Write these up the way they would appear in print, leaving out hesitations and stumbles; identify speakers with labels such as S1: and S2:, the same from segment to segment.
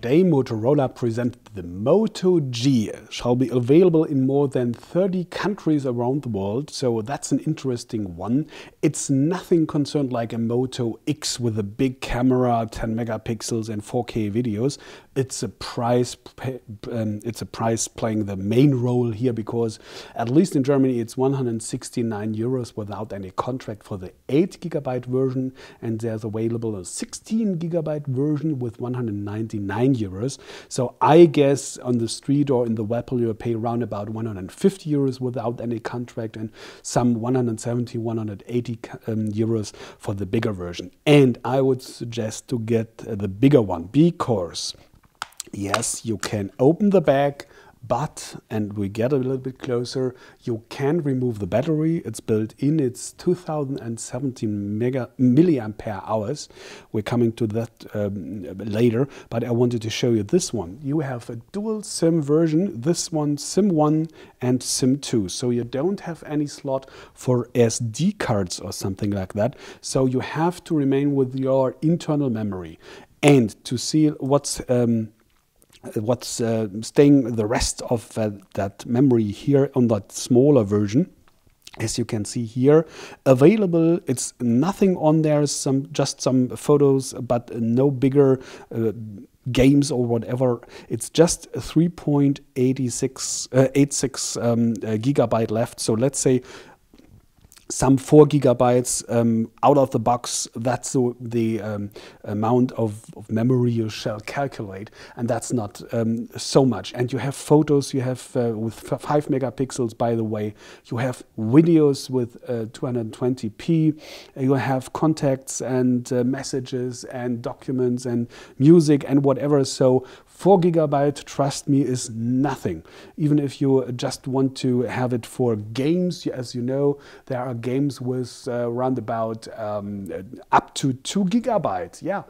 S1: Today, Motorola presented the Moto G. Shall be available in more than 30 countries around the world, so that's an interesting one. It's nothing concerned like a Moto X with a big camera, 10 megapixels and 4K videos. It's a price playing the main role here, because at least in Germany it's 169 euros without any contract for the 8 GB version, and there's available a 16 GB version with 199 euros. So I guess on the street or in the web you pay around about 150 euros without any contract, and some 170, 180 euros for the bigger version. And I would suggest to get the bigger one, because yes, you can open the bag, but, and we get a little bit closer, you can remove the battery. It's built in. It's 2017 milliampere hours. We're coming to that later, but I wanted to show you this one. You have a dual SIM version, this one SIM 1 and SIM 2. So you don't have any slot for SD cards or something like that. So you have to remain with your internal memory. And to see what's staying the rest of that memory here on that smaller version, as you can see here, available. It's nothing on there, just some photos, but no bigger games or whatever. It's just 3.86 gigabyte left. So let's say some 4 gigabytes out of the box. That's the amount of memory you shall calculate, and that's not so much. And you have photos, you have with 5 megapixels, by the way. You have videos with 220p. You have contacts and messages and documents and music and whatever. So 4 gigabyte, trust me, is nothing. Even if you just want to have it for games, as you know, there are games with around about up to 2 gigabytes. Yeah,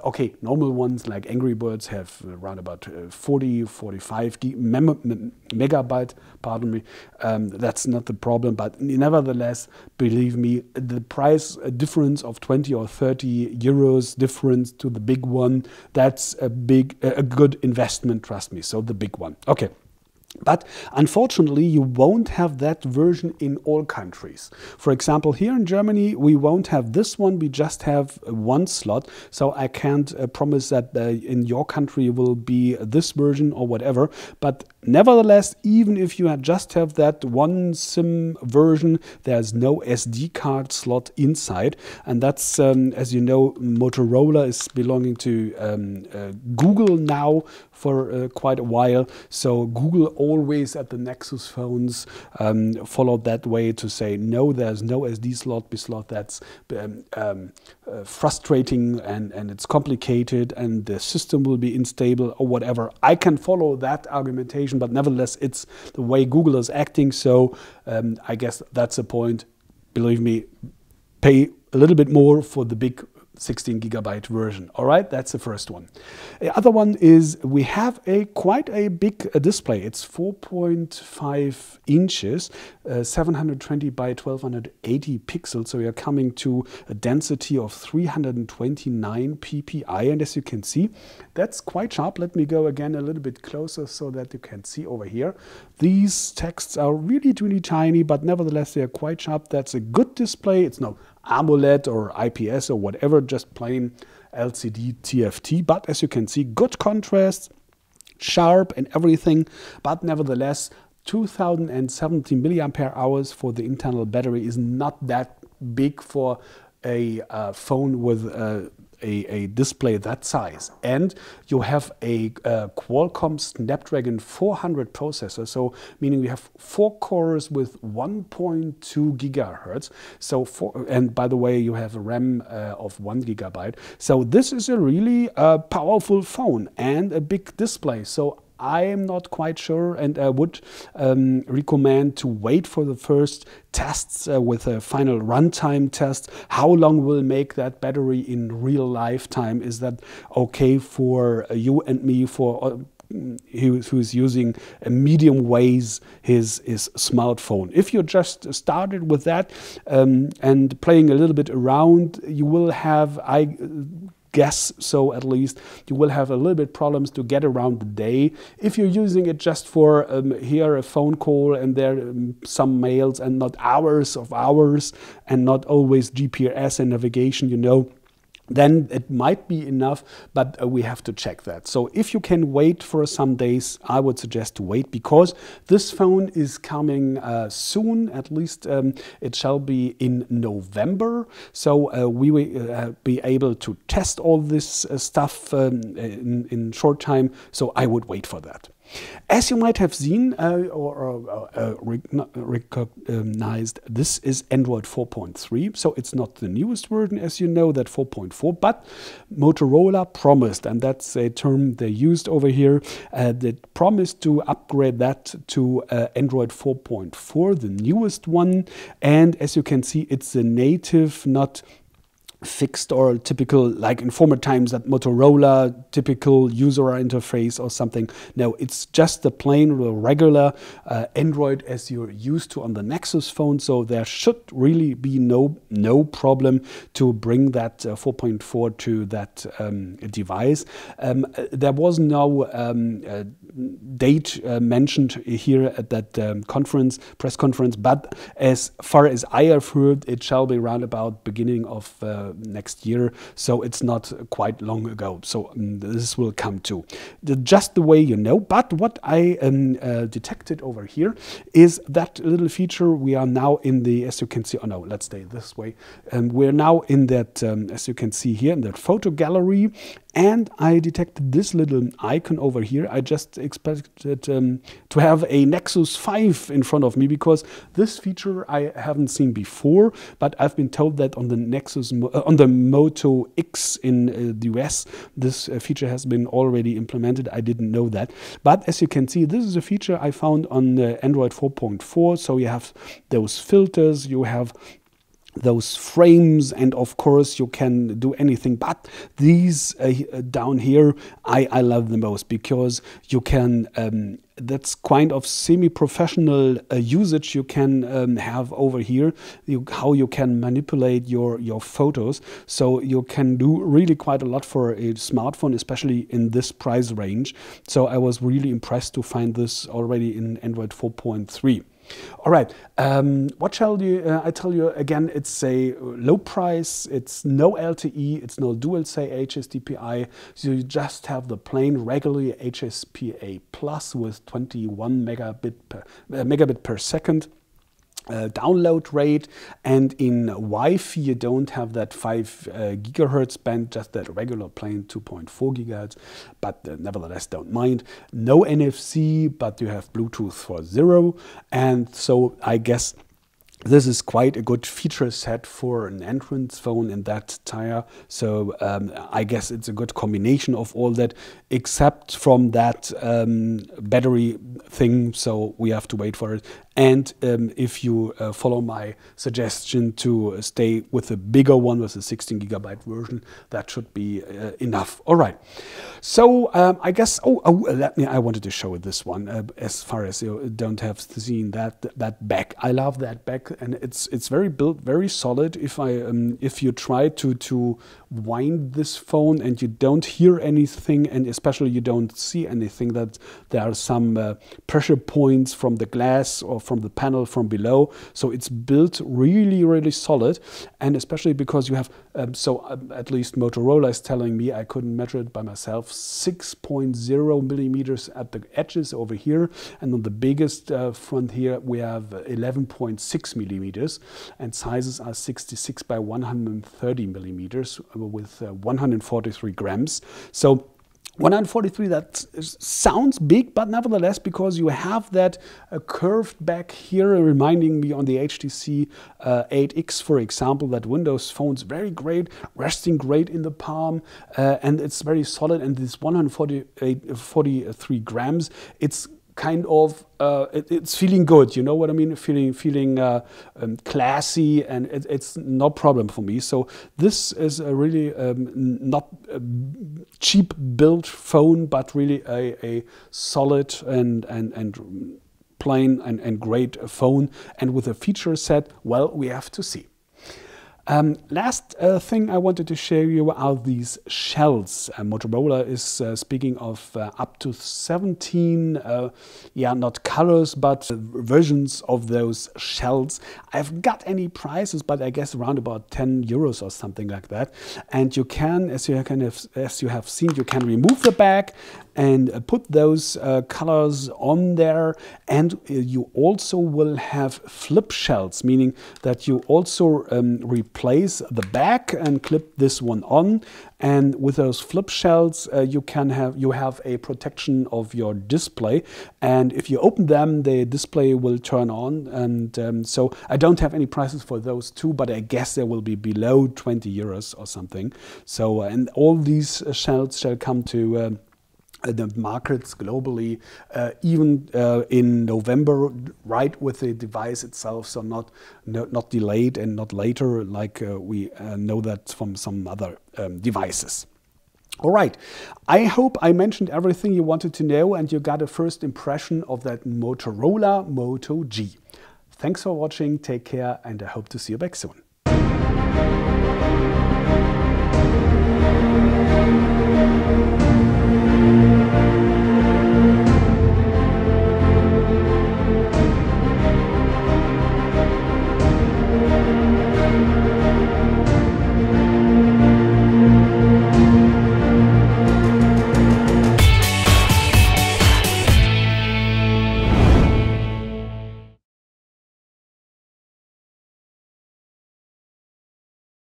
S1: okay, normal ones like Angry Birds have around about 40, 45 megabyte, pardon me. That's not the problem, but nevertheless, believe me, the price difference of 20 or 30 euros difference to the big one, that's a good investment, trust me. So the big one. Okay. But unfortunately, you won't have that version in all countries. For example, here in Germany, we won't have this one. We just have one slot. So I can't promise that in your country will be this version or whatever. But nevertheless, even if you just have that one SIM version, there's no SD card slot inside. And that's, as you know, Motorola is belonging to Google now for quite a while. So Google always at the Nexus phones followed that way to say, no, there's no SD slot. That's frustrating and it's complicated and the system will be unstable or whatever. I can follow that argumentation, but nevertheless, it's the way Google is acting. So I guess that's the point. Believe me, pay a little bit more for the big 16 gigabyte version. All right, that's the first one. The other one is we have quite a big display. It's 4.5 inches, 720 by 1280 pixels. So you're coming to a density of 329 ppi. And as you can see, that's quite sharp. Let me go again a little bit closer so that you can see over here. These texts are really, really tiny, but nevertheless, they are quite sharp. That's a good display. It's no AMOLED or IPS or whatever, just plain LCD TFT. But as you can see, good contrast, sharp and everything. But nevertheless, 2070 milliampere hours for the internal battery is not that big for a phone with a display that size. And you have a Qualcomm Snapdragon 400 processor, so meaning we have 4 cores with 1.2 gigahertz. So and by the way, you have a RAM of 1 gigabyte. So this is a really powerful phone and a big display. So I am not quite sure, and I would recommend to wait for the first tests with a final runtime test. How long will make that battery in real lifetime? Is that okay for you and me, for who's using a medium weighs his smartphone? If you just started with that and playing a little bit around, you will have, I guess so. At least you will have a little bit problems to get around the day if you're using it just for here a phone call and there some mails, and not hours of hours, and not always GPS and navigation, you know. Then it might be enough, but we have to check that. So if you can wait for some days, I would suggest to wait, because this phone is coming soon. At least it shall be in November. So we will be able to test all this stuff in short time. So I would wait for that. As you might have seen or recognized, this is Android 4.3, so it's not the newest version, as you know, that 4.4, but Motorola promised, and that's a term they used over here, they promised to upgrade that to Android 4.4, the newest one, and as you can see, it's a native, not fixed or typical, like in former times, that Motorola typical user interface or something. No, it's just the plain regular Android as you're used to on the Nexus phone. So there should really be no problem to bring that 4.4 to that device. There was no date mentioned here at that press conference, but as far as I have heard, it shall be around about beginning of next year, so it's not quite long ago. So this will come too, just the way you know. But what I detected over here is that little feature. We are now in the, as you can see, oh no, let's stay this way. We're now in that, as you can see here, in that photo gallery, and I detected this little icon over here. I just expected to have a Nexus 5 in front of me, because this feature I haven't seen before, but I've been told that on the Nexus, on the Moto X in the US, this feature has been already implemented. I didn't know that. But as you can see, this is a feature I found on Android 4.4. So you have those filters, you have those frames, and of course you can do anything, but these down here I love the most, because you can that's kind of semi-professional usage you can have over here, how you can manipulate your photos. So you can do really quite a lot for a smartphone, especially in this price range. So I was really impressed to find this already in Android 4.3. All right, what shall I tell you again? It's a low price, it's no LTE, it's no dual say HSDPI, so you just have the plain regular HSPA plus with 21 megabit per second. Download rate, and in Wi-Fi you don't have that 5 gigahertz band, just that regular plain 2.4 gigahertz, but nevertheless don't mind. No NFC, but you have Bluetooth for 0, and so I guess this is quite a good feature set for an Android phone in that tier. So I guess it's a good combination of all that, except from that battery thing. So we have to wait for it. And if you follow my suggestion to stay with a bigger one, with a 16 gigabyte version, that should be enough. All right. So I guess, I wanted to show this one, as far as you don't have seen that back. I love that back, and it's very built, very solid. If you try to wind this phone and you don't hear anything, and especially you don't see anything, that there are some pressure points from the glass or from the panel from below. So it's built really, really solid, and especially because you have, at least Motorola is telling me, I couldn't measure it by myself, 6.0 millimeters at the edges over here, and on the biggest front here we have 11.6 millimeters, and sizes are 66 by 130 millimeters with 143 grams. So 143, that sounds big, but nevertheless, because you have that curved back here, reminding me on the HTC 8X, for example, that Windows phone's very great, resting great in the palm, and it's very solid. And this 143 grams, it's kind of it's feeling good, you know what I mean, feeling classy, and it's no problem for me. So this is a really not a cheap built phone, but really a solid and plain and great phone, and with a feature set, well, we have to see. Last thing I wanted to show you are these shells. Motorola is speaking of up to 17, not colors, but versions of those shells. I haven't got any prices, but I guess around about 10 euros or something like that. And you can, as you have seen, you can remove the back and put those colors on there, and you also will have flip shells, meaning that you also replace the back and clip this one on, and with those flip shells you have a protection of your display, and if you open them the display will turn on. And so I don't have any prices for those two, but I guess they will be below 20 euros or something. So and all these shells shall come to the markets globally, even in November, right with the device itself, so not delayed and not later, like we know that from some other devices. All right, I hope I mentioned everything you wanted to know and you got a first impression of that Motorola Moto G. Thanks for watching, take care, and I hope to see you back soon.